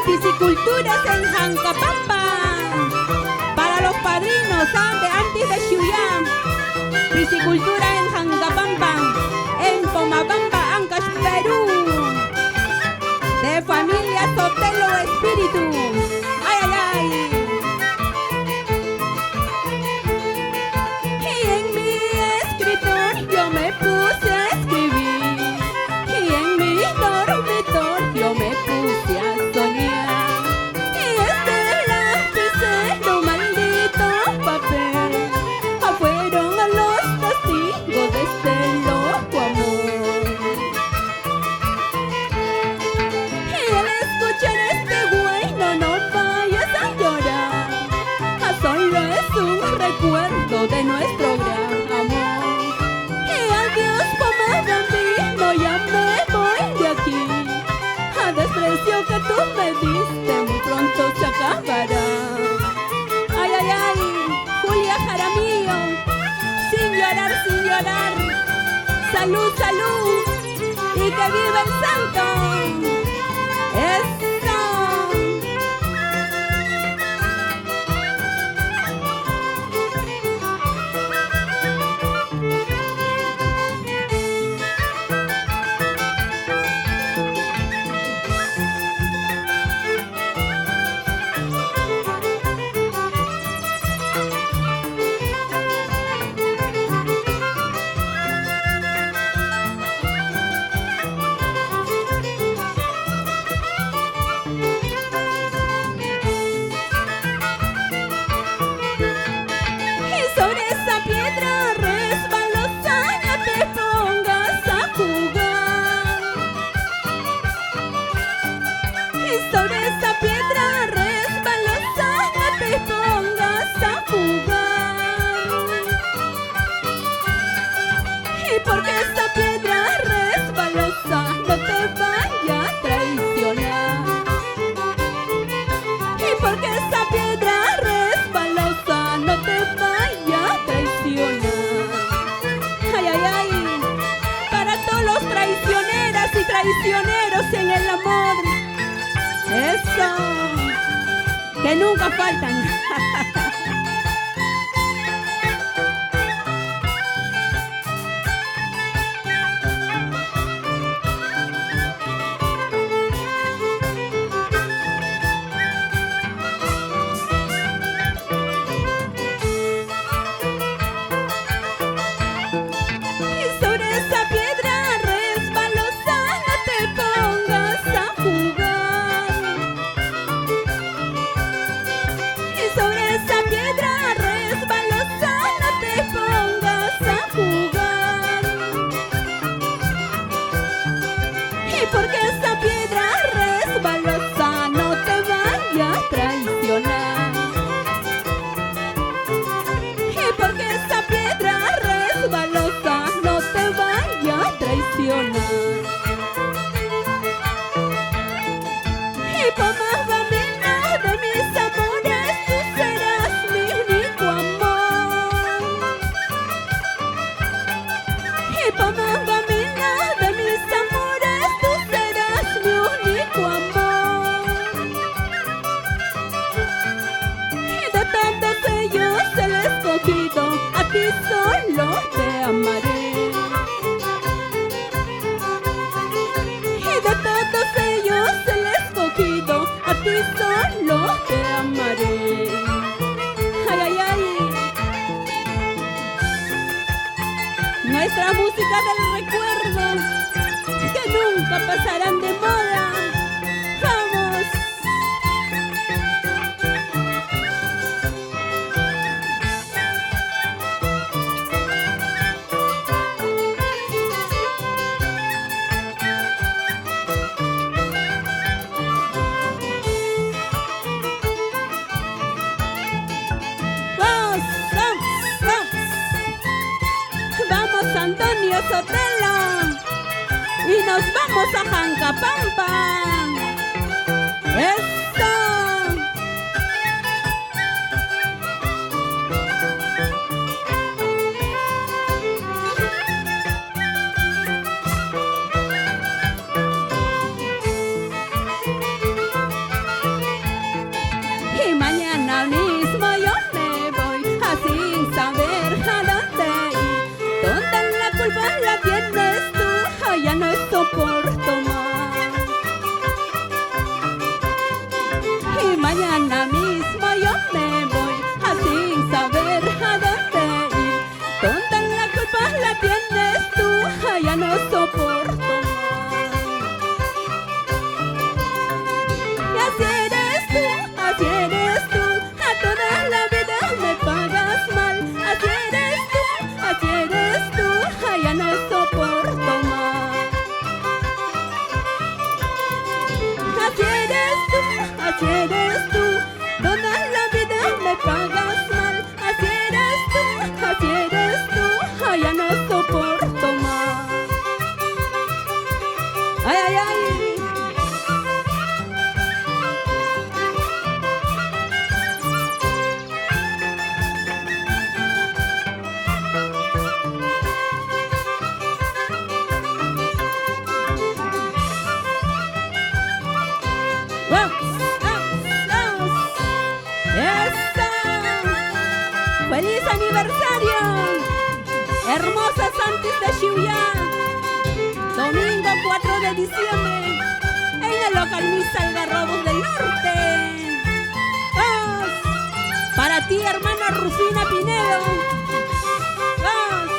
Pisciculturas en Jancapampa. Para los padrinos de antes de Xuyán. Piscicultura en Jancapampa. En Pomabamba, Ancash, Perú. De familia Sotelo Espíritu. Ay, ay, ay. Y en mi escritorio me puse a escribir. Y en mi dormitorio me puse a soñar. Y este lápiz en un maldito papel fueron a los testigos de este loco amor. Y al escuchar este güey, no vayas a llorar. Solo es un recuerdo de nuestro gran amor. Y adiós, Pomabambino, ya me voy de aquí. A desprecio que tú me diste, muy pronto se acabará. Ay, ay, ay, Julia Jaramillo, sin llorar, sin llorar. Salud, salud, y que viva el santo. Eso. Porque esa piedra resbalosa no te vaya a traicionar. Y porque esa piedra resbalosa no te vaya a traicionar. Ay, ay, ay, para todos los traicioneras y traicioneros en el amor. Eso, que nunca faltan. Porque esa piedra resbalosa no te vaya a traicionar. Y porque esa piedra resbalosa no te vaya a traicionar. Y Pomabambino de mis amores, tú serás mi único amor. Y Pomabambino de mis amores, mi único amor. Y de tantos ellos el escogido, a ti solo te amaré. Y de todos ellos el escogido, a ti solo te amaré. Ay, ay, ay. Nuestra música del recuerdo, que nunca pasarán de moda. ¡Vamos! ¡Vamos! ¡Vamos! ¡Vamos! ¡Vamos, Antonio Sotelo! Y nos vamos a Jancapampa. ¡Eso! culpa la tienes tú. Ay, ya no soporto más. Y mañana mismo yo me voy sin saber a dónde ir. Tonta, la culpa la tienes tú. Ay, ya no soporto más. Y así eres tú, a toda la vida me pagas mal. Así eres tú, ay, ya no soporto más. Así eres tú, toda la vida me pagas mal. Así eres tú, ay, ya no soporto más. Ay, ay, ay. ¡Feliz aniversario! Hermosa Santis de Shibuya, domingo 4 de diciembre, en el local Misa Algarrobos del Norte. ¡Vamos! Para ti, hermana Rufina Pinedo. ¡Vamos!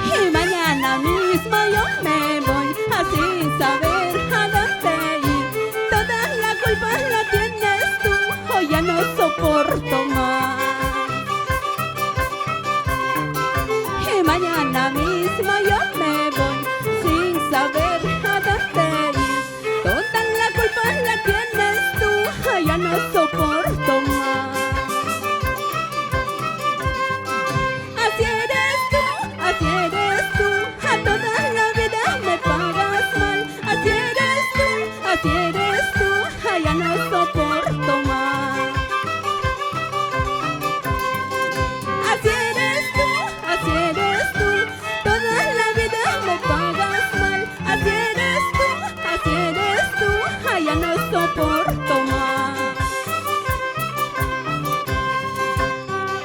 Y mañana mismo yo me voy sin saber a dónde ir. Toda la culpa la tienes tú, hoy ya no soporto más. Y mañana mismo yo me voy sin saber a dónde ir. Toda la culpa la tienes tú, hoy ya no soporto más. Así eres tú, a toda la vida me pagas mal. Así eres tú, ay, ya no soporto más. Así eres tú, toda la vida me pagas mal. Así eres tú, ay, ya no soporto más.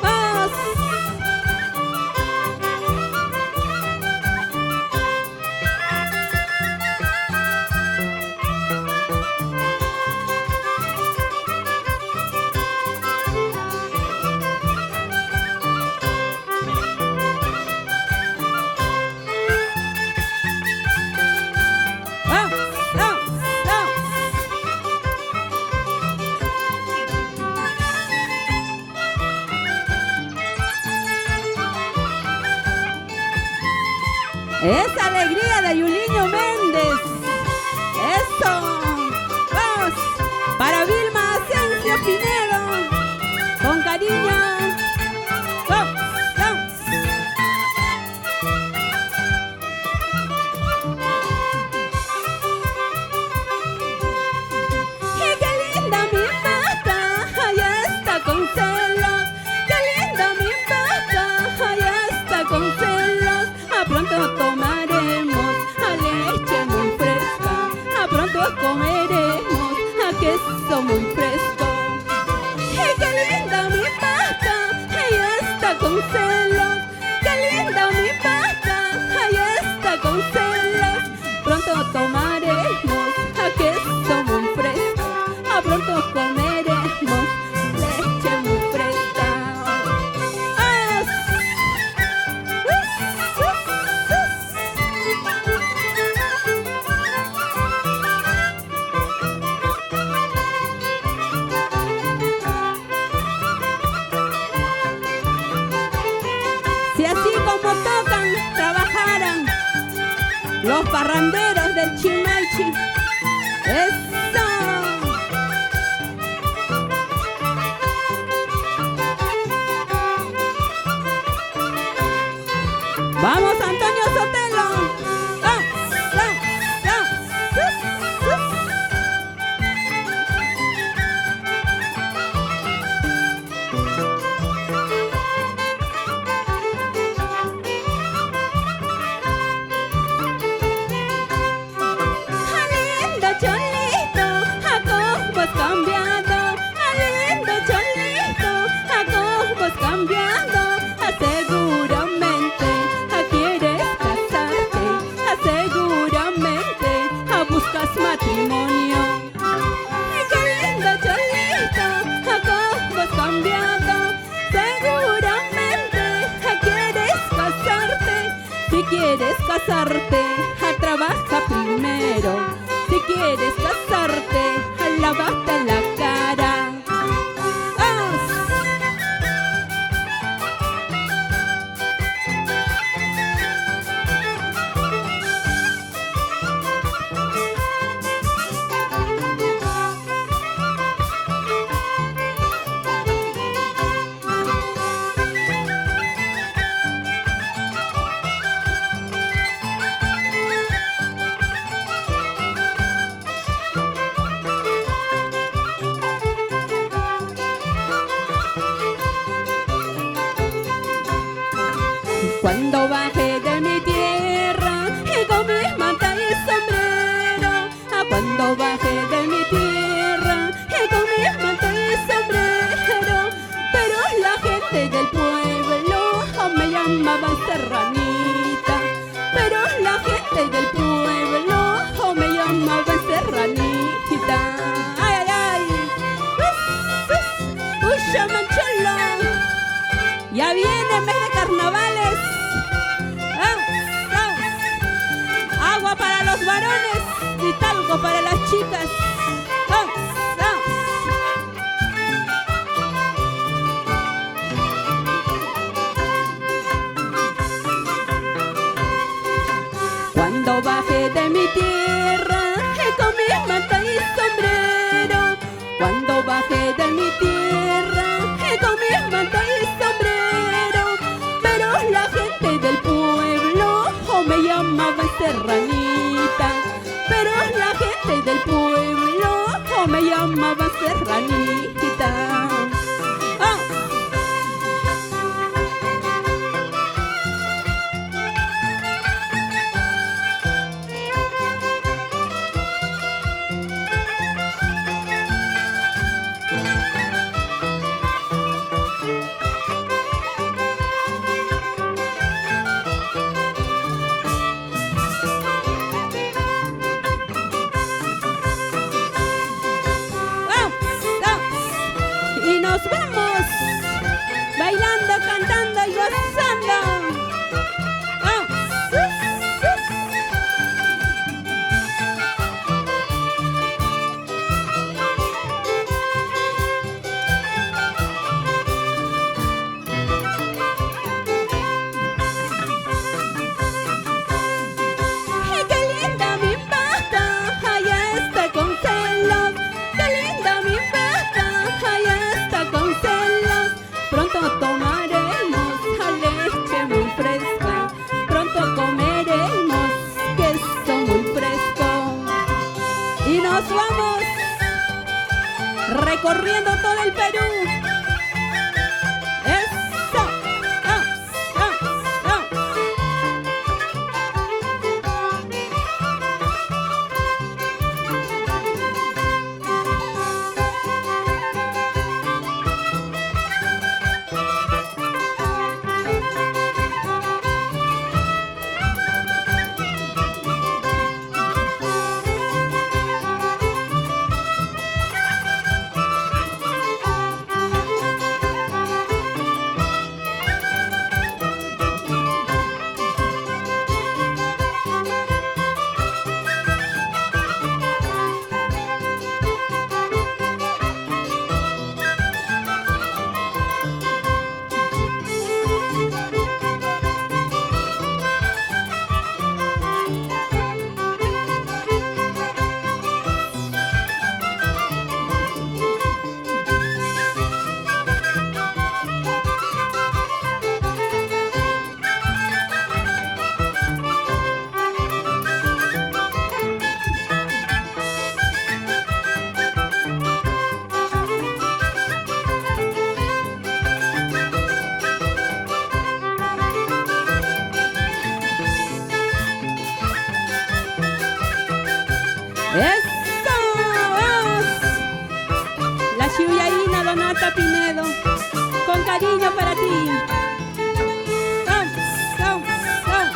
Vamos. Esa alegría de Yuliño Méndez. Eso. Vamos. Para Vilma Asensio Pinedo. Con cariño. Vamos, vamos. Y qué linda mi vaca, allá está con celos. Qué linda mi vaca, allá está con celos. A pronto tomaremos a leche muy fresca. A pronto comeremos a queso muy fresco. Y qué linda mi vaca, ella está con celos. Qué linda mi vaca, ella está con celos. Pronto tomaremos a queso muy fresco. A pronto comeremos leche muy fresca. Si así como tocan, trabajaran los parranderos del Chimalchi. ¡Eso! ¡Vamos, Antonio Sotelo! ¡Vamos, vamos, vamos! Lindo Cholito, ¿a cómo has cambiado? Lindo Cholito, ¿a cómo has cambiado? Seguramente Si quieres casarte, trabaja primero. Si quieres casarte, lávate la cara. Cuando bajé de mi tierra y con mis manta y sombrero, cuando bajé de mi tierra y con mis manta y sombrero, pero la gente del pueblo me llamaba serranita, pero la gente del pueblo me llamaba serranita. Ay, ay, ay, uy, chamancholo, ya viene mes de carnavales. Agua para los varones y talco para las chicas. Cuando bajé de mi tierra con mis manta y sombrero, cuando bajé de mi tierra con mis manta y sombrero, pero la gente del pueblo me llamaba serranita, pero la gente del pueblo me llamaba serranita. Y nos vamos bailando, cantando y gozando. Nos vamos recorriendo todo el Perú. Eso. ¡Eso! La chiuyaína Donata Pinedo, con cariño para ti. ¡Vamos, vamos, vamos!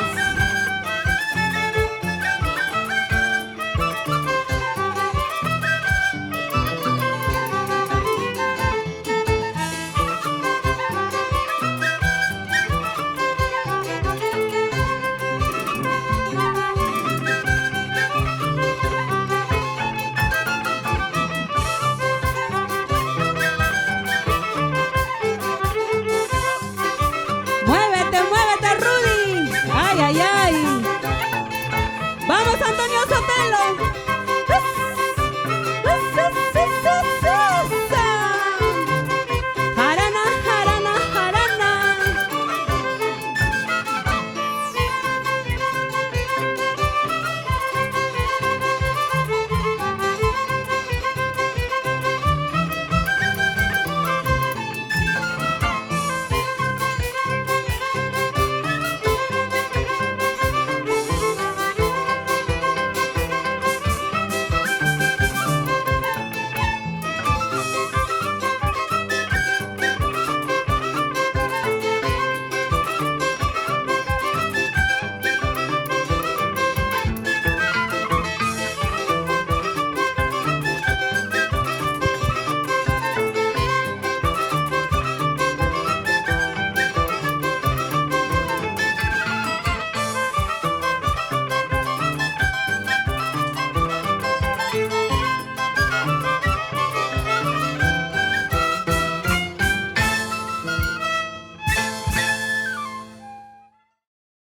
Antonio Sotelo.